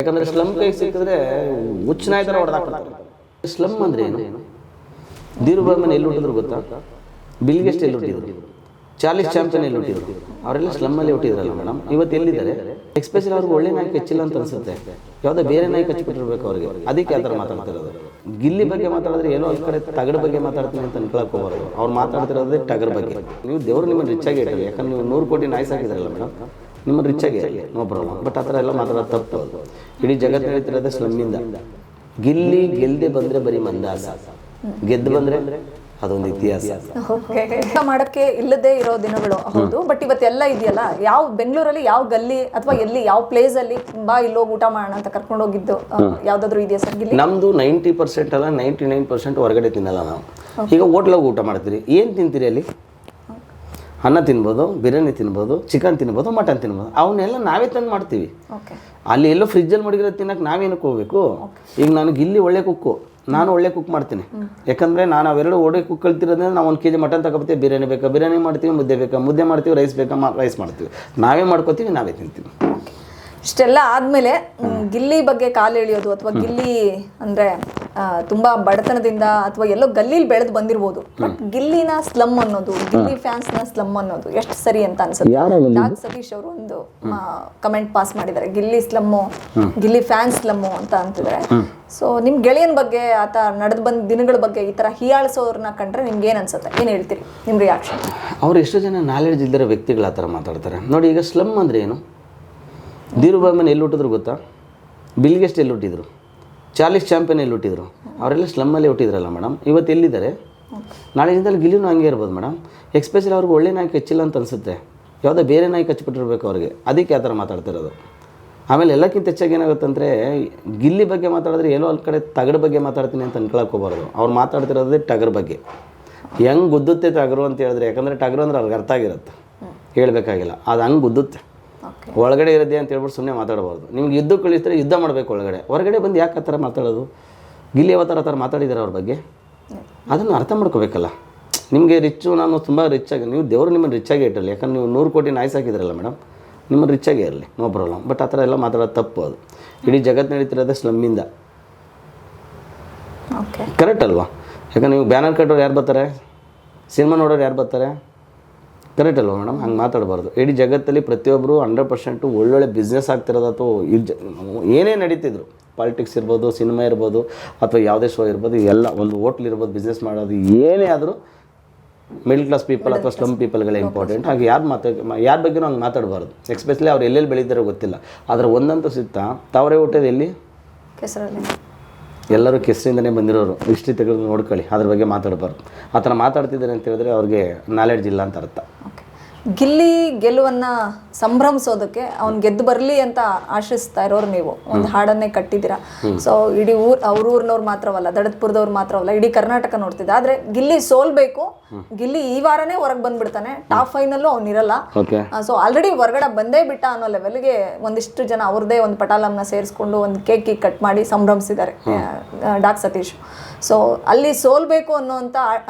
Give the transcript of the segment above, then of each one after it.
ಯಾಕಂದ್ರೆ ಸ್ಲಮ್ ಕೈ ಸಿಕ್ಕಿದ್ರೆ ಹುಚ್ಚನಾಯ ಥರ ಹೊಡೆದಾಕ್ಬಿಡ್ತಾರೆ. ಸ್ಲಮ್ ಅಂದ್ರೆ ಏನು? ಧೀರುಭಾಯಿ ಮನೆ ಎಲ್ಲಿ ಹುಟ್ಟಿದ್ರು ಗೊತ್ತಾ? ಬಿಲ್ ಗೇಟ್ಸ್ ಎಲ್ಲಿ ಹುಟ್ಟಿದ್ರು? ಚಾರ್ಲಿಸ್ ಚಾಂಪಿಯನ್ ಎಲ್ಲಿ ಹುಟ್ಟಿದ್ರು? ಅವರೆಲ್ಲ ಸ್ಲಮ್ಮಲ್ಲಿ ಹುಟ್ಟಿದ್ರಲ್ಲ ಮೇಡಮ್. ಇವತ್ತು ಎಲ್ಲಿದ್ದಾರೆ? ಎಕ್ಸ್ಪೆಷಲಿ ಅವ್ರಿಗೆ ಒಳ್ಳೆ ನಾಯಿ ಕಚ್ಚಿಲ್ಲ ಅಂತ ಅನ್ಸುತ್ತೆ. ಯಾವುದೋ ಬೇರೆ ನಾಯಿ ಕಚ್ಚಿಬಿಟ್ಟಿರ್ಬೇಕು ಅವ್ರಿಗೆ. ಅದಕ್ಕೆ ಆ ಥರ ಮಾತಾಡ್ತಿರೋದು. ಗಿಲ್ಲಿ ಬಗ್ಗೆ ಮಾತಾಡಿದ್ರೆ ಏನೋ ಒಂದು ಕಡೆ ತಗಡ ಬಗ್ಗೆ ಮಾತಾಡ್ತೀನಿ ಅಂತ ಅನ್ಕೊಳಕ್ಕೆ ಹೋಗ್ಬಾರ್ದು. ಅವ್ರು ಮಾತಾಡ್ತಿರೋದೇ ಟಗರ್ ಬಗ್ಗೆ. ನೀವು ದೇವರು ನಿಮ್ಮನ್ನು ರಿಚ್ ಆಗಿ ಇಟ್ಟಲ್ಲ. ಯಾಕಂದ್ರೆ ನೀವು 100 ಕೋಟಿ ನಾಯಿ ಸಾಕಿದ್ರಲ್ಲ ಮೇಡಮ್, ನಿಮ್ಮನ್ನು ರಿಚ್ ಆಗಿ ನೋ ಪ್ರಾಬ್ಲಮ್. ಬಟ್ ಆ ಥರ ಎಲ್ಲ ಮಾತಾಡೋದು ತಪ್ಪು. ಇಡೀ ಜಗತ್ತು ಹೇಳ್ತಿರೋದೇ ಸ್ಲಮ್ಮಿಂದ. ಗಿಲ್ಲಿ ಗೆಲ್ಲದೆ ಬಂದರೆ ಬರೀ ಮಂದಾಸ, ಗೆದ್ದು ಬಂದರೆ ಅದೊಂದು ಇತಿಹಾಸ. ಮಾಡಕ್ಕೆ ಇಲ್ಲದೆ ಇರೋ ದಿನಗಳು ಹೌದು. ಬಟ್ ಇವತ್ತೆಲ್ಲ ಇದೆಯಲ್ಲ, ಯಾವ ಬೆಂಗಳೂರಲ್ಲಿ ಯಾವ ಗಲ್ಲಿ ಅಥವಾ ಎಲ್ಲಿ ಯಾವ ಪ್ಲೇಸ್ ಅಲ್ಲಿ ಬಾ ಇಲ್ಲೋಗಿ ಊಟ ಮಾಡೋಣ ಅಂತ ಕರ್ಕೊಂಡು ಹೋಗಿದ್ದು ಯಾವ್ದಾದ್ರು ಇದೆಯಾ ಸರ್? ಗಿಲ್ಲಿ ನಮ್ದು 90% ಅಲ್ಲ 99% ಹೊರಗಡೆ ತಿನ್ನಲ್ಲ ನಾವು. ಈಗ ಹೋಟ್ಲಾಗ ಊಟ ಮಾಡ್ತೀರಿ, ಏನು ತಿಂತೀರಿ ಅಲ್ಲಿ? ಅನ್ನ ತಿನ್ಬೋದು, ಬಿರಿಯಾನಿ ತಿನ್ಬೋದು, ಚಿಕನ್ ತಿನ್ಬೋದು, ಮಟನ್ ತಿನ್ಬೋದು. ಅವನ್ನೆಲ್ಲ ನಾವೇ ತಂದು ಮಾಡ್ತೀವಿ. ಅಲ್ಲಿ ಎಲ್ಲೋ ಫ್ರಿಜ್ಜಲ್ಲಿ ಮಡಗಿರೋ ತಿನ್ನಕ್ಕೆ ನಾವೇನಕ್ಕೆ ಹೋಗ್ಬೇಕು? ಈಗ ನನಗೆ ಇಲ್ಲಿ ಒಳ್ಳೆ ಕುಕ್ಕು, ನಾನು ಒಳ್ಳೆ ಕುಕ್ ಮಾಡ್ತೀನಿ. ಯಾಕಂದರೆ ನಾನು ಅವೆರಡು ಒಳ್ಳೆ ಕುಕ್ ಕಲ್ತಿರೋದ್ರಿಂದ ನಾವು 1 kg ಮಟನ್ ತಗೋತೀವಿ. ಬಿರಿಯಾನಿ ಬೇಕಾ ಬಿರಿಯಾನಿ ಮಾಡ್ತೀವಿ, ಮುದ್ದೆ ಬೇಕಾ ಮುದ್ದೆ ಮಾಡ್ತೀವಿ, ರೈಸ್ ಬೇಕಾ ರೈಸ್ ಮಾಡ್ತೀವಿ. ನಾವೇ ಮಾಡ್ಕೋತೀವಿ, ನಾವೇ ತಿಂತೀವಿ. ಇಷ್ಟೆಲ್ಲ ಆದಮೇಲೆ ಗಿಲ್ಲಿ ಬಗ್ಗೆ ಕಾಲು ಎಳೆಯೋದು ಅಥವಾ ಗಿಲ್ಲಿ ಅಂದರೆ ತುಂಬ ಬಡತನದಿಂದ ಅಥವಾ ಎಲ್ಲೋ ಗಲ್ಲಿಲಿ ಬೆಳೆದು ಬಂದಿರ್ಬೋದು. ಬಟ್ ಗಿಲ್ಲಿನ ಸ್ಲಮ್ ಅನ್ನೋದು, ಗಿಲ್ಲಿ ಫ್ಯಾನ್ಸ್ನ ಸ್ಲಮ್ ಅನ್ನೋದು ಎಷ್ಟು ಸರಿ ಅಂತ ಅನ್ಸುತ್ತೆ? ಡಾಕ್ ಸತೀಶ್ ಅವರು ಒಂದು ಕಮೆಂಟ್ ಪಾಸ್ ಮಾಡಿದ್ದಾರೆ, Gilli slum, Gilli fans slum ಅಂತ ಅಂತಿದ್ದಾರೆ. ಸೊ ನಿಮ್ಮ ಗೆಳೆಯನ ಬಗ್ಗೆ ಆತ ನಡೆದು ಬಂದ ದಿನಗಳ ಬಗ್ಗೆ ಈ ಥರ ಹೀಯಾಳಿಸೋರನ್ನ ಕಂಡ್ರೆ ನಿಮ್ಗೆ ಏನು ಅನ್ಸುತ್ತೆ? ಏನು ಹೇಳ್ತೀರಿ ನಿಮ್ಮ ರಿಯಾಕ್ಷನ್? ಅವ್ರು ಎಷ್ಟೋ ಜನ ನಾಲೆಡ್ಜ್ ಇಲ್ಲದಿರೋ ವ್ಯಕ್ತಿಗಳು ಆ ಥರ ಮಾತಾಡ್ತಾರೆ ನೋಡಿ. ಈಗ ಸ್ಲಮ್ ಅಂದರೆ ಏನು? ಧೀರುಭಾಯಿ ಮನೆ ಎಲ್ಲಿ ಹುಟ್ಟಿದ್ರು ಗೊತ್ತಾ? ಬಿಲ್ ಗೇಟ್ಸ್ ಎಲ್ಲಿ ಹುಟ್ಟಿದ್ರು? ಚಾರ್ಲಿಸ್ ಚಾಂಪಿಯನ್ ಎಲ್ಲಿ ಹುಟ್ಟಿದ್ರು? ಅವರೆಲ್ಲ ಸ್ಲಮ್ಮಲ್ಲಿ ಹುಟ್ಟಿದ್ರಲ್ಲ ಮೇಡಮ್. ಇವತ್ತು ಎಲ್ಲಿದ್ದಾರೆ? ನಾಳೆ ದಿನದಲ್ಲಿ ಗಿಲ್ಲಿನೂ ಹಂಗೆ ಇರ್ಬೋದು ಮೇಡಮ್. ಎಕ್ಸ್ಪೆಷಲಿ ಅವ್ರಿಗೆ ಒಳ್ಳೆ ನಾಯಿ ಕಚ್ಚಿಲ್ಲ ಅಂತ ಅನಿಸುತ್ತೆ. ಯಾವುದೋ ಬೇರೆ ನಾಯಿ ಕಚ್ಚಿಬಿಟ್ಟಿರ್ಬೇಕು ಅವ್ರಿಗೆ. ಅದಕ್ಕೆ ಆ ಥರ ಮಾತಾಡ್ತಿರೋದು. ಆಮೇಲೆ ಎಲ್ಲಕ್ಕಿಂತ ಹೆಚ್ಚಾಗಿ ಏನಾಗುತ್ತಂದರೆ, ಗಿಲ್ಲಿ ಬಗ್ಗೆ ಮಾತಾಡಿದ್ರೆ ಎಲ್ಲೋ ಅಲ್ಲಿ ಕಡೆ ತಗಡ ಬಗ್ಗೆ ಮಾತಾಡ್ತೀನಿ ಅಂತ ಅನ್ಕೊಳಕ್ಕೆ ಹೋಗ್ಬಾರ್ದು. ಅವ್ರು ಮಾತಾಡ್ತಿರೋದೇ ಟಗರ್ ಬಗ್ಗೆ. ಹೆಂಗೆ ಗುದ್ದುತ್ತೆ ಟಗರು ಅಂತ ಹೇಳಿದ್ರೆ, ಯಾಕಂದರೆ ಟಗರು ಅಂದ್ರೆ ಅವ್ರಿಗೆ ಅರ್ಥ ಆಗಿರುತ್ತೆ, ಹೇಳಬೇಕಾಗಿಲ್ಲ. ಅದು ಹಂಗೆ ಗುದ್ದುತ್ತೆ. ಒಳಗಡೆ ಇರೋದೇ ಅಂತ ಹೇಳ್ಬಿಟ್ಟು ಸುಮ್ಮನೆ ಮಾತಾಡಬಾರ್ದು. ನಿಮ್ಗೆ ಯುದ್ಧ ಕಳಿಸಿದ್ರೆ ಯುದ್ಧ ಮಾಡಬೇಕು. ಹೊರಗಡೆ ಬಂದು ಯಾಕೆ ಆ ಥರ ಮಾತಾಡೋದು? ಗಿಲ್ಲಿ ಯಾವ ಥರ ಮಾತಾಡಿದ್ದಾರೆ ಅವ್ರ ಬಗ್ಗೆ, ಅದನ್ನು ಅರ್ಥ ಮಾಡ್ಕೋಬೇಕಲ್ಲ. ನಿಮಗೆ ರಿಚ್ಚು, ನಾನು ತುಂಬ ರಿಚ್ ಆಗಿ, ನೀವು ದೇವರು ನಿಮ್ಮನ್ನು ರಿಚ್ ಆಗಿ ಇಟ್ಟಲ್ಲ. ಯಾಕಂದ್ರೆ ನೀವು 100 ಕೋಟಿ ನಾಯಿ ಸಾಕಿದ್ರಲ್ಲ ಮೇಡಮ್, ನಿಮ್ಮನ್ನು ರಿಚ್ ಆಗೇ ಇರಲಿ, ನೋ ಪ್ರಾಬ್ಲಮ್. ಬಟ್ ಆ ಥರ ಎಲ್ಲ ಮಾತಾಡೋದು ತಪ್ಪು. ಅದು ಇಡೀ ಜಗತ್ತು ನಡೀತಿರೋದೇ ಸ್ಲಮ್ಮಿಂದ. ಕರೆಕ್ಟ್ ಅಲ್ವಾ? ಯಾಕಂದ್ರೆ ನೀವು ಬ್ಯಾನರ್ ಕಟ್ಟೋರು ಯಾರು ಬರ್ತಾರೆ? ಸಿನಿಮಾ ನೋಡೋರು ಯಾರು ಬರ್ತಾರೆ? ಕರೆಕ್ಟ್ ಅಲ್ವಾ ಮೇಡಮ್? ಹಂಗೆ ಮಾತಾಡಬಾರ್ದು. ಇಡೀ ಜಗತ್ತಲ್ಲಿ ಪ್ರತಿಯೊಬ್ಬರು 100% ಒಳ್ಳೊಳ್ಳೆ ಬಿಸ್ನೆಸ್ ಆಗ್ತಿರೋದು ಅಥವಾ ಏನೇ ನಡೀತಿದ್ರು, ಪಾಲಿಟಿಕ್ಸ್ ಇರ್ಬೋದು, ಸಿನಿಮಾ ಇರ್ಬೋದು, ಅಥವಾ ಯಾವುದೇ ಶೋ ಇರ್ಬೋದು, ಎಲ್ಲ ಒಂದು ಹೋಟ್ಲ್ ಇರ್ಬೋದು, ಬಿಸ್ನೆಸ್ ಮಾಡೋದು ಏನೇ ಆದರೂ ಮಿಡ್ಲ್ ಕ್ಲಾಸ್ ಪೀಪಲ್ ಅಥವಾ ಸ್ಲಮ್ ಪೀಪಲ್ಗಳೇ ಇಂಪಾರ್ಟೆಂಟ್. ಹಾಗೆ ಯಾರ ಬಗ್ಗೆನೂ ಹಂಗೆ ಮಾತಾಡಬಾರ್ದು. ಎಸ್ಪೆಷಲಿ ಅವ್ರು ಎಲ್ಲೆಲ್ಲಿ ಬೆಳೀತಾರೋ ಗೊತ್ತಿಲ್ಲ. ಆದರೆ ಒಂದಂತೂ ಸಿಗ್ತಾ, ತಾವರೇ ಹುಟ್ಟೋದು ಎಲ್ಲಿ? ಕೆಸರಲ್ಲಿ. ಎಲ್ಲರೂ ಕೆಸರಿಂದನೇ ಬಂದಿರೋರು. ಹಿಸ್ಟ್ರಿ ತೆಗೆದು ನೋಡ್ಕೊಳ್ಳಿ, ಅದ್ರ ಬಗ್ಗೆ ಮಾತಾಡಬಾರ್ದು. ಆ ಥರ ಮಾತಾಡ್ತಿದ್ದಾರೆ ಅಂತ ಹೇಳಿದ್ರೆ ಅವ್ರಿಗೆ ನಾಲೆಡ್ಜ್ ಇಲ್ಲ ಅಂತ ಅರ್ಥ. ಗಿಲ್ಲಿ ಗೆಲುವನ್ನು ಸಂಭ್ರಮಿಸೋದಕ್ಕೆ ಅವ್ನು ಗೆದ್ದು ಬರಲಿ ಅಂತ ಆಶಿಸ್ತಾ ಇರೋರು ನೀವು ಒಂದು ಹಾಡನ್ನೇ ಕಟ್ಟಿದ್ದೀರಾ. ಸೊ ಇಡೀ ಊರಿನವ್ರು ಮಾತ್ರವಲ್ಲ, ದಡತ್ಪುರದವ್ರು ಮಾತ್ರವಲ್ಲ, ಇಡೀ ಕರ್ನಾಟಕ ನೋಡ್ತಿದ್ದೆ. ಆದರೆ ಗಿಲ್ಲಿ ಸೋಲ್ಬೇಕು, ಗಿಲ್ಲಿ ಈ ವಾರನೇ ಹೊರಗೆ ಬಂದ್ಬಿಡ್ತಾನೆ, ಟಾಪ್ 5ನಲ್ಲೂ ಅವ್ನಿರಲ್ಲ. ಸೊ ಆಲ್ರೆಡಿ ಹೊರಗಡೆ ಬಂದೇ ಬಿಟ್ಟ ಅನ್ನೋ ಲೆವೆಲ್ಗೆ ಒಂದಿಷ್ಟು ಜನ ಅವ್ರದ್ದೇ ಒಂದು ಪಟಾಲಂನ ಸೇರಿಸ್ಕೊಂಡು ಒಂದು ಕೇಕ್ ಕಟ್ ಮಾಡಿ ಸಂಭ್ರಮಿಸಿದ್ದಾರೆ ಡಾಕ್ ಸತೀಶ್. ಸೊ ಅಲ್ಲಿ ಸೋಲ್ಬೇಕು ಅನ್ನೋಂಥ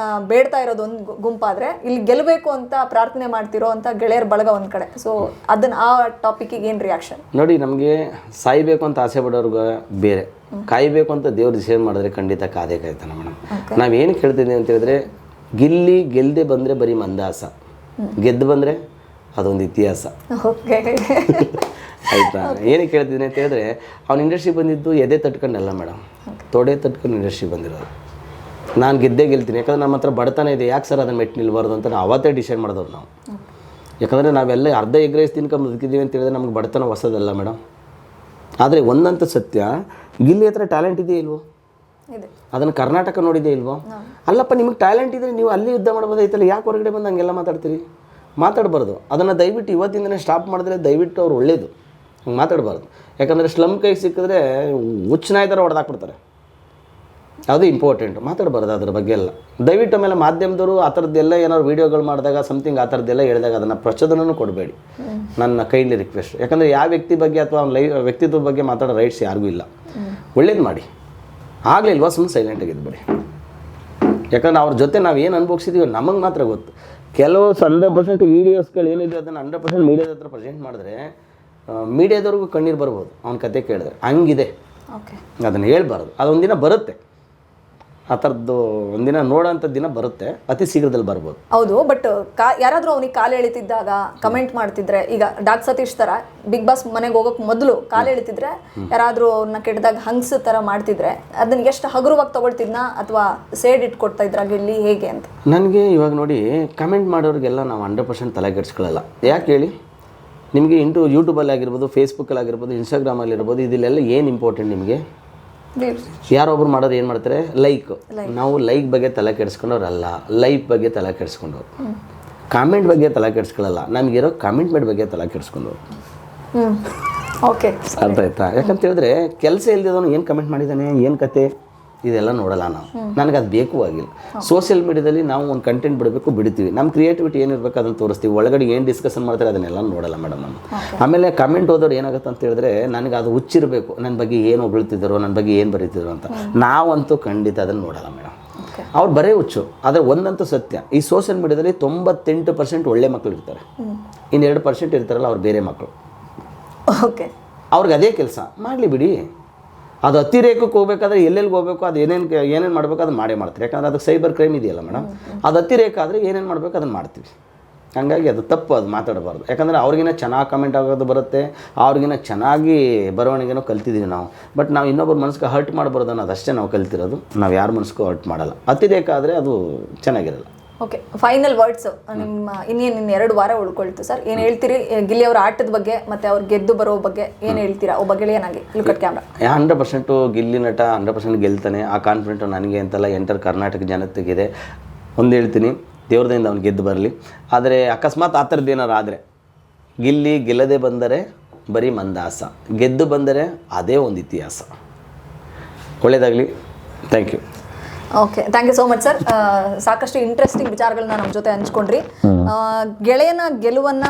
ಬೇಡ್ತಾ ಇರೋದು ಒಂದು ಗುಂಪಾದರೆ, ಇಲ್ಲಿ ಗೆಲ್ಲಬೇಕು ಅಂತ ಪ್ರಾರ್ಥನೆ ಮಾಡ್ತಿರೋ ಅಂತ ಗೆಳೆಯರ ಬಳಗ ಒಂದು ಕಡೆ. ಸೊ ಅದನ್ನ ಆ ಟಾಪಿಕ್ಕಿಗೆ ಏನು ರಿಯಾಕ್ಷನ್? ನೋಡಿ, ನಮಗೆ ಸಾಯ್ಬೇಕು ಅಂತ ಆಸೆ ಪಡೋರ್ಗೆ ಬೇರೆ, ಕಾಯಬೇಕು ಅಂತ ದೇವ್ರು ಡಿಸೈಡ್ ಮಾಡಿದ್ರೆ ಖಂಡಿತ ಕಾದೇ ಕಾಯ್ತಾನೆ ಮೇಡಮ್. ನಾವೇನು ಕೇಳ್ತಿದ್ದೀವಿ ಅಂತ ಹೇಳಿದ್ರೆ, ಗಿಲ್ಲಿ ಗೆಲ್ಲದೆ ಬಂದರೆ ಬರೀ ಮಂದಾಸ, ಗೆದ್ದು ಬಂದರೆ ಅದೊಂದು ಇತಿಹಾಸ. ಆಯಿತಾ? ಏನಕ್ಕೆ ಕೇಳ್ತಿದ್ದೀನಿ ಅಂತ ಹೇಳಿದ್ರೆ, ಅವ್ನು ಇಂಡಸ್ಟ್ರಿಗೆ ಬಂದಿದ್ದು ಎದೆ ತಟ್ಕೊಂಡಲ್ಲ ಮೇಡಮ್, ತೊಡೆ ತಟ್ಕೊಂಡು ಇಂಡಸ್ಟ್ರಿಗೆ ಬಂದಿರೋದು. ನಾನು ಗೆದ್ದೇ ಗೆಲ್ತೀನಿ, ಯಾಕಂದ್ರೆ ನಮ್ಮ ಹತ್ರ ಬಡತನ ಇದೆ, ಯಾಕೆ ಸರ್ ಅದನ್ನು ಮೆಟ್ಟು ನಿಲ್ಬಾರ್ದು ಅಂತ ನಾವು ಅವತ್ತೇ ಡಿಸೈಡ್ ಮಾಡಿದವ್ರು ನಾವು. ಯಾಕಂದರೆ ನಾವೆಲ್ಲ ಅರ್ಧ ಎಗ್ ರೈಸ್ ತಿನ್ಕೊಂಡು ಬದುಕಿದ್ದೀವಿ ಅಂತ ಹೇಳಿದ್ರೆ ನಮ್ಗೆ ಬಡತನ ಹೊಸದಲ್ಲ ಮೇಡಮ್. ಆದರೆ ಒಂದಂತ ಸತ್ಯ, ಗಿಲ್ಲಿ ಹತ್ರ ಟ್ಯಾಲೆಂಟ್ ಇದೆಯೇ ಇಲ್ವೋ? ಅದನ್ನು ಕರ್ನಾಟಕ ನೋಡಿದೆ ಇಲ್ವೋ? ಅಲ್ಲಪ್ಪ, ನಿಮಗೆ ಟ್ಯಾಲೆಂಟ್ ಇದ್ದರೆ ನೀವು ಅಲ್ಲಿ ಯುದ್ಧ ಮಾಡ್ಬೋದಾಯ್ತಲ್ಲ, ಯಾಕೆ ಹೊರಗಡೆ ಬಂದು ಹಂಗೆಲ್ಲ ಮಾತಾಡ್ತೀರಿ? ಮಾತಾಡಬಾರ್ದು. ಅದನ್ನು ದಯವಿಟ್ಟು ಇವತ್ತಿಂದನೇ ಸ್ಟಾಪ್ ಮಾಡಿದ್ರೆ ದಯವಿಟ್ಟು ಅವ್ರು ಒಳ್ಳೇದು. ಹಂಗೆ ಮಾತಾಡಬಾರ್ದು. ಯಾಕಂದರೆ ಸ್ಲಮ್ ಕೈ ಸಿಕ್ಕಿದ್ರೆ ಹುಚ್ಚನಾಯ ಥರ ಹೊಡೆದಾಕ್ಬಿಡ್ತಾರೆ. ಯಾವುದೇ ಇಂಪಾರ್ಟೆಂಟ್ ಮಾತಾಡಬಾರ್ದು ಅದ್ರ ಬಗ್ಗೆ ಎಲ್ಲ. ದಯವಿಟ್ಟು ಆಮೇಲೆ ಮಾಧ್ಯಮದವರು ಆ ಥರದ್ದೆಲ್ಲ ಏನಾದ್ರು ವೀಡಿಯೋಗಳು ಮಾಡಿದಾಗ ಸಮಥಿಂಗ್ ಆ ಥರದ್ದೆಲ್ಲ ಹೇಳಿದಾಗ ಅದನ್ನು ಪ್ರಚೋದನೂ ಕೊಡಬೇಡಿ, ನನ್ನ ಕೈಂಡ್ಲಿ ರಿಕ್ವೆಸ್ಟ್. ಯಾಕಂದರೆ ಯಾವ ವ್ಯಕ್ತಿ ಬಗ್ಗೆ ಅಥವಾ ಅವ್ನ ವ್ಯಕ್ತಿತ್ವದ ಬಗ್ಗೆ ಮಾತಾಡೋ ರೈಟ್ಸ್ ಯಾರಿಗೂ ಇಲ್ಲ. ಒಳ್ಳೇದು ಮಾಡಿ, ಆಗಲಿಲ್ವಾ ಸುಮ್ಮನೆ ಸೈಲೆಂಟಾಗಿದ್ಬೇಡಿ. ಯಾಕಂದ್ರೆ ಅವ್ರ ಜೊತೆ ನಾವು ಏನು ಅನುಭವಿಸಿದೀವೋ ನಮಗೆ ಮಾತ್ರ ಗೊತ್ತು. ಕೆಲವು 100% ವೀಡಿಯೋಸ್ಗಳು ಏನಿದೆ ಅದನ್ನು 100% ಮೀಡಿಯಾದ ಹತ್ರ ಪ್ರೆಸೆಂಟ್ ಮಾಡಿದ್ರೆ ಮೀಡಿಯಾದವ್ರಿಗೂ ಕಣ್ಣೀರು ಬರ್ಬೋದು ಅವ್ನ ಕತೆ ಕೇಳಿದ್ರೆ, ಹಂಗಿದೆ. ಓಕೆ, ಅದನ್ನು ಹೇಳ್ಬಾರ್ದು. ಅದೊಂದಿನ ಬರುತ್ತೆ, ಆ ಥರದ್ದು ಒಂದಿನ ನೋಡೋಂಥ ದಿನ ಬರುತ್ತೆ, ಅತಿ ಶೀಘ್ರದಲ್ಲಿ ಬರ್ಬೋದು. ಹೌದು. ಬಟ್ ಯಾರಾದರೂ ಅವನಿಗೆ ಕಾಲು ಎಳಿತಿದ್ದಾಗ ಕಮೆಂಟ್ ಮಾಡ್ತಿದ್ರೆ, ಈಗ ಡಾಕ್ ಸತೀಶ್ ಥರ ಬಿಗ್ ಬಾಸ್ ಮನೆಗೆ ಹೋಗೋಕೆ ಮೊದಲು ಕಾಲು ಎಳಿತಿದ್ರೆ ಯಾರಾದರೂ ಅವ್ರನ್ನ ಕೆಟ್ಟದಾಗ ಹಂಗ್ಸ ಥರ ಮಾಡ್ತಿದ್ರೆ ಅದನ್ನ ಎಷ್ಟು ಹಗುರವಾಗಿ ತೊಗೊಳ್ತಿದ್ನಾ ಅಥವಾ ಸೇಡ್ ಇಟ್ಕೊಡ್ತಾ ಇದ್ರ ಗಿಲ್ಲಿ, ಹೇಗೆ ಅಂತ? ನನಗೆ ಇವಾಗ ನೋಡಿ, ಕಮೆಂಟ್ ಮಾಡೋರಿಗೆಲ್ಲ ನಾವು 100% ತಲೆ ಕೆಡಿಸ್ಕೊಳ್ಳಲ್ಲ. ಯಾಕೆ ಹೇಳಿ, ನಿಮಗೆ ಯೂಟ್ಯೂಬಲ್ಲಿ ಆಗಿರ್ಬೋದು, ಫೇಸ್ಬುಕ್ಕಲ್ಲಿ ಆಗಿರ್ಬೋದು, ಇನ್ಸ್ಟಾಗ್ರಾಮಲ್ಲಿರ್ಬೋದು, ಇದೆಲ್ಲ ಏನು ಇಂಪಾರ್ಟೆಂಟ್ ನಿಮಗೆ? ಯಾರೊಬ್ರು ಮಾಡೋರು ಏನು ಮಾಡ್ತಾರೆ, ಲೈಕ್. ನಾವು ಲೈಕ್ ಬಗ್ಗೆ ತಲೆ ಕೆಡಿಸ್ಕೊಂಡವ್ರಲ್ಲ, ಲೈಫ್ ಬಗ್ಗೆ ತಲೆ ಕೆಡಿಸ್ಕೊಂಡವ್ರು. ಕಾಮೆಂಟ್ ಬಗ್ಗೆ ತಲೆ ಕೆಡಿಸ್ಕೊಳ್ಳಲ್ಲ, ನಮಗಿರೋ ಕಮೆಂಟ್ಮೆಂಟ್ ಬಗ್ಗೆ ತಲೆ ಕೆಡಿಸ್ಕೊಂಡವ್ರು. ಓಕೆ, ಅರ್ಥ ಆಯ್ತಾ? ಯಾಕಂತ ಹೇಳಿದ್ರೆ ಕೆಲಸ ಇಲ್ದಿದ್ದವನು ಏನು ಕಮೆಂಟ್ ಮಾಡಿದ್ದಾನೆ, ಏನು ಕತೆ, ಇದೆಲ್ಲ ನೋಡಲ್ಲ ನಾವು. ನನಗೆ ಅದು ಬೇಕು ಆಗಿಲ್ಲ. ಸೋಷಿಯಲ್ ಮೀಡಿಯಾದಲ್ಲಿ ನಾವು ಒಂದು ಕಂಟೆಂಟ್ ಬಿಡಬೇಕು, ಬಿಡ್ತೀವಿ. ನಮ್ಮ ಕ್ರಿಯೇಟಿವಿಟಿ ಏನಿರಬೇಕು ಅದನ್ನು ತೋರಿಸ್ತೀವಿ. ಒಳಗಡೆ ಏನು ಡಿಸ್ಕಷನ್ ಮಾಡ್ತಾರೆ ಅದನ್ನೆಲ್ಲ ನೋಡಲ್ಲ ಮೇಡಮ್ ನಾನು. ಆಮೇಲೆ ಕಮೆಂಟ್ ಓದೋರು ಏನಾಗುತ್ತೆ ಅಂತ ಹೇಳಿದ್ರೆ, ನನಗೆ ಅದು ಹುಚ್ಚಿರಬೇಕು, ನನ್ನ ಬಗ್ಗೆ ಏನು ಹೊಗಳ್ತಿದ್ದಾರೋ, ನನ್ನ ಬಗ್ಗೆ ಏನು ಬರೀತಿದ್ರು ಅಂತ. ನಾವಂತೂ ಖಂಡಿತ ಅದನ್ನು ನೋಡಲ್ಲ ಮೇಡಮ್. ಅವ್ರು ಬರೇ ಹುಚ್ಚು. ಆದರೆ ಒಂದಂತೂ ಸತ್ಯ, ಈ ಸೋಷಿಯಲ್ ಮೀಡಿಯಾದಲ್ಲಿ 98% ಒಳ್ಳೆ ಮಕ್ಕಳು ಇರ್ತಾರೆ, ಇನ್ನು 2% ಇರ್ತಾರಲ್ಲ ಅವ್ರು ಬೇರೆ ಮಕ್ಕಳು. ಓಕೆ, ಅವ್ರಿಗೆ ಅದೇ ಕೆಲಸ ಮಾಡಲಿ ಬಿಡಿ. ಅದು ಅತಿರೇಕಕ್ಕೆ ಹೋಗ್ಬೇಕಾದ್ರೆ ಎಲ್ಲೆಲ್ಲಿ ಹೋಗಬೇಕು, ಅದು ಏನೇನು ಮಾಡಬೇಕು ಅದನ್ನು ಮಾಡೇ ಮಾಡ್ತಾರೆ. ಯಾಕಂದರೆ ಅದಕ್ಕೆ ಸೈಬರ್ ಕ್ರೈಮ್ ಇದೆಯಲ್ಲ ಮೇಡಮ್, ಅದು ಅತಿರೇಕ ಆದರೆ ಏನೇನು ಮಾಡಬೇಕು ಅದನ್ನು ಮಾಡ್ತೀವಿ. ಹಂಗಾಗಿ ಅದು ತಪ್ಪು, ಅದು ಮಾತಾಡಬಾರ್ದು. ಯಾಕಂದರೆ ಅವ್ರಿಗಿನ ಚೆನ್ನಾಗಿ ಕಮೆಂಟ್ ಆಗೋದು ಬರುತ್ತೆ, ಅವ್ರಿಗಿನ ಚೆನ್ನಾಗಿ ಬರವಣಿಗೆನೋ ಕಲ್ತಿದ್ದೀವಿ ನಾವು. ಬಟ್ ನಾವು ಇನ್ನೊಬ್ಬರ ಮನಸ್ಸಿಗೆ ಹರ್ಟ್ ಮಾಡಬಾರ್ದು ಅನ್ನೋದು ಅಷ್ಟೇ ನಾವು ಕಲ್ತಿರೋದು. ನಾವು ಯಾರ ಮನಸ್ಸಿಗೂ ಹರ್ಟ್ ಮಾಡಲ್ಲ. ಅತಿರೇಕ ಆದರೆ ಅದು ಚೆನ್ನಾಗಿರಲ್ಲ. ಓಕೆ, ಫೈನಲ್ ವರ್ಡ್ಸ್ ನಿಮ್ಮ ಇನ್ನೇನು 2 ವಾರ ಉಳ್ಕೊಳ್ತು ಸರ್. ಏನು ಹೇಳ್ತೀರಿ ಗಿಲ್ಲಿ ಅವರ ಆಟದ ಬಗ್ಗೆ ಮತ್ತು ಅವ್ರು ಗೆದ್ದು ಬರೋ ಬಗ್ಗೆ ಏನು ಹೇಳ್ತೀರಾ ಒಬ್ಬ ಗೆಳೆಯನಾಗಿ? Look camera. 100% ಗಿಲ್ಲಿ ನಟ 100% ಗೆಲ್ತಾನೆ. ಆ ಕಾನ್ಫಿಡೆಂಟು ನನಗೆ ಅಂತಲ್ಲ, ಎಂಟರ್ ಕರ್ನಾಟಕ ಜನತೆಗಿದೆ. ಒಂದು ಹೇಳ್ತೀನಿ, ದೇವ್ರದಿಂದ ಅವ್ನು ಗೆದ್ದು ಬರಲಿ. ಆದರೆ ಅಕಸ್ಮಾತ್ ಆ ಥರದ್ದು ಏನಾರು ಆದರೆ, ಗಿಲ್ಲಿ ಗೆಲ್ಲದೆ ಬಂದರೆ ಬರೀ ಮಂದಹಾಸ, ಗೆದ್ದು ಬಂದರೆ ಅದೇ ಒಂದು ಇತಿಹಾಸ. ಒಳ್ಳೆಯದಾಗಲಿ. Thank you. Okay, thank you so much sir. ಸಾಕಷ್ಟು ಇಂಟ್ರೆಸ್ಟಿಂಗ್ ವಿಚಾರಗಳನ್ನ ನಮ್ಮ ಜೊತೆ ಹಂಚ್ಕೊಂಡ್ರಿ. ಗೆಳೆಯನ ಗೆಲುವನ್ನ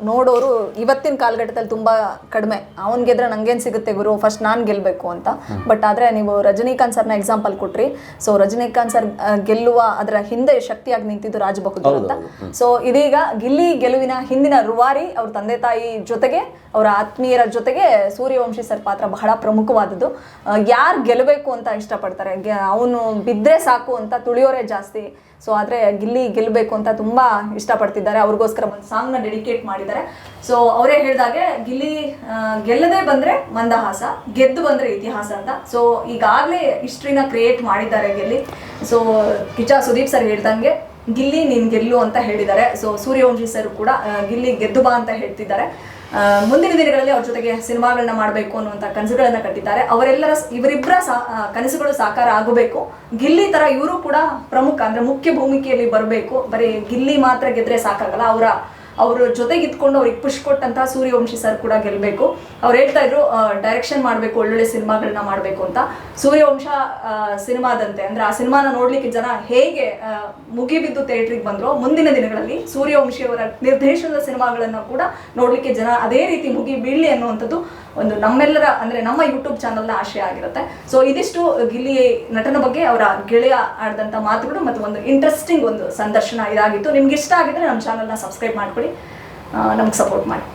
ನೋಡೋರು ಇವತ್ತಿನ ಕಾಲಘಟ್ಟದಲ್ಲಿ ತುಂಬ ಕಡಿಮೆ. ಅವ್ನು ಗೆದ್ರೆ ನಂಗೇನು ಸಿಗುತ್ತೆ ಗುರು, ಫಸ್ಟ್ ನಾನು ಗೆಲ್ಲಬೇಕು ಅಂತ. ಬಟ್ ಆದರೆ ನೀವು ರಜನಿಕಾಂತ್ ಸರ್ನ ಎಕ್ಸಾಂಪಲ್ ಕೊಟ್ರಿ. ಸೊ ರಜನಿಕಾಂತ್ ಸರ್ ಗೆಲ್ಲುವ ಅದರ ಹಿಂದೆ ಶಕ್ತಿಯಾಗಿ ನಿಂತಿದ್ದು ರಾಜ್ ಬಹದ್ದೂರ್ ಅಂತ. ಸೊ ಇದೀಗ ಗಿಲ್ಲಿ ಗೆಲುವಿನ ಹಿಂದಿನ ರೂವಾರಿ ಅವ್ರ ತಂದೆ ತಾಯಿ ಜೊತೆಗೆ ಅವರ ಆತ್ಮೀಯರ ಜೊತೆಗೆ ಸೂರ್ಯವಂಶಿ ಸರ್ ಪಾತ್ರ ಬಹಳ ಪ್ರಮುಖವಾದದ್ದು. ಯಾರು ಗೆಲ್ಲಬೇಕು ಅಂತ ಇಷ್ಟಪಡ್ತಾರೆ, ಅವನು ಬಿದ್ದರೆ ಸಾಕು ಅಂತ ತುಳಿಯೋರೇ ಜಾಸ್ತಿ. ಸೊ ಆದರೆ ಗಿಲ್ಲಿ ಗೆಲ್ಲಬೇಕು ಅಂತ ತುಂಬ ಇಷ್ಟಪಡ್ತಿದ್ದಾರೆ. ಅವ್ರಿಗೋಸ್ಕರ ಒಂದು ಸಾಂಗ್ನ ಡೆಡಿಕೇಟ್ ಮಾಡಿದ್ದಾರೆ. ಸೊ ಅವರೇ ಹೇಳಿದಾಗೆ ಗಿಲ್ಲಿ ಗೆಲ್ಲದೆ ಬಂದರೆ ಮಂದಹಾಸ, ಗೆದ್ದು ಬಂದರೆ ಇತಿಹಾಸ ಅಂತ. ಸೊ ಈಗಾಗಲೇ ಹಿಸ್ಟ್ರಿನ ಕ್ರಿಯೇಟ್ ಮಾಡಿದ್ದಾರೆ ಗಿಲ್ಲಿ. ಸೊ ಕಿಚ್ಚ ಸುದೀಪ್ ಸರ್ ಹೇಳ್ದಂಗೆ ಗಿಲ್ಲಿ ನೀನು ಗೆಲ್ಲು ಅಂತ ಹೇಳಿದ್ದಾರೆ. ಸೊ ಸೂರ್ಯವಂಶಿ ಸರ್ ಕೂಡ ಗಿಲ್ಲಿ ಗೆದ್ದು ಬಾ ಅಂತ ಹೇಳ್ತಿದ್ದಾರೆ. ಮುಂದಿನ ದಿನಗಳಲ್ಲಿ ಅವ್ರ ಜೊತೆಗೆ ಸಿನಿಮಾಗಳನ್ನ ಮಾಡಬೇಕು ಅನ್ನುವಂಥ ಕನಸುಗಳನ್ನ ಕಟ್ಟಿದ್ದಾರೆ. ಇವರಿಬ್ಬರ ಕನಸುಗಳು ಸಾಕಾರ ಆಗಬೇಕು. ಗಿಲ್ಲಿ ತರ ಇವರು ಕೂಡ ಪ್ರಮುಖ ಅಂದ್ರೆ ಮುಖ್ಯ ಭೂಮಿಕೆಯಲ್ಲಿ ಬರಬೇಕು. ಬರೀ ಗಿಲ್ಲಿ ಮಾತ್ರ ಗೆದ್ರೆ ಸಾಕಾಗಲ್ಲ, ಅವ್ರ ಜೊತೆಗೆ ಇದ್ಕೊಂಡು ಅವ್ರಿಗೆ ಪುಷ್ ಕೊಟ್ಟಂತಹ ಸೂರ್ಯವಂಶಿ ಸರ್ ಕೂಡ ಗೆಲ್ಲಬೇಕು. ಅವ್ರು ಹೇಳ್ತಾ ಇದ್ರು ಡೈರೆಕ್ಷನ್ ಮಾಡಬೇಕು, ಒಳ್ಳೊಳ್ಳೆ ಸಿನಿಮಾಗಳನ್ನ ಮಾಡಬೇಕು ಅಂತ. ಸೂರ್ಯವಂಶ ಸಿನಿಮಾದಂತೆ ಅಂದ್ರೆ ಆ ಸಿನಿಮಾನ ನೋಡ್ಲಿಕ್ಕೆ ಜನ ಹೇಗೆ ಮುಗಿಬಿದ್ದು ಥಿಯೇಟ್ರಿಗೆ ಬಂದ್ರು, ಮುಂದಿನ ದಿನಗಳಲ್ಲಿ ಸೂರ್ಯವಂಶಿಯವರ ನಿರ್ದೇಶನದ ಸಿನಿಮಾಗಳನ್ನ ಕೂಡ ನೋಡ್ಲಿಕ್ಕೆ ಜನ ಅದೇ ರೀತಿ ಮುಗಿ ಬೀಳಲಿ ಅನ್ನುವಂಥದ್ದು ಒಂದು ನಮ್ಮೆಲ್ಲರ ಅಂದ್ರೆ ನಮ್ಮ ಯೂಟ್ಯೂಬ್ ಚಾನಲ್ನ ಆಶಯ ಆಗಿರುತ್ತೆ. ಸೊ ಇದಿಷ್ಟು ಗಿಲ್ಲಿ ನಟನ ಬಗ್ಗೆ ಅವರ ಗೆಳೆಯ ಆಡಿದಂಥ ಮಾತುಗಳು ಮತ್ತು ಒಂದು ಇಂಟ್ರೆಸ್ಟಿಂಗ್ ಒಂದು ಸಂದರ್ಶನ ಇದಾಗಿತ್ತು. ನಿಮ್ಗೆ ಇಷ್ಟ ಆಗಿದ್ರೆ ನಮ್ಮ ಚಾನಲ್ನ ಸಬ್ಸ್ಕ್ರೈಬ್ ಮಾಡ್ಕೊಳ್ಳಿ, ನಮ್ಗೆ ಸಪೋರ್ಟ್ ಮಾಡಿ.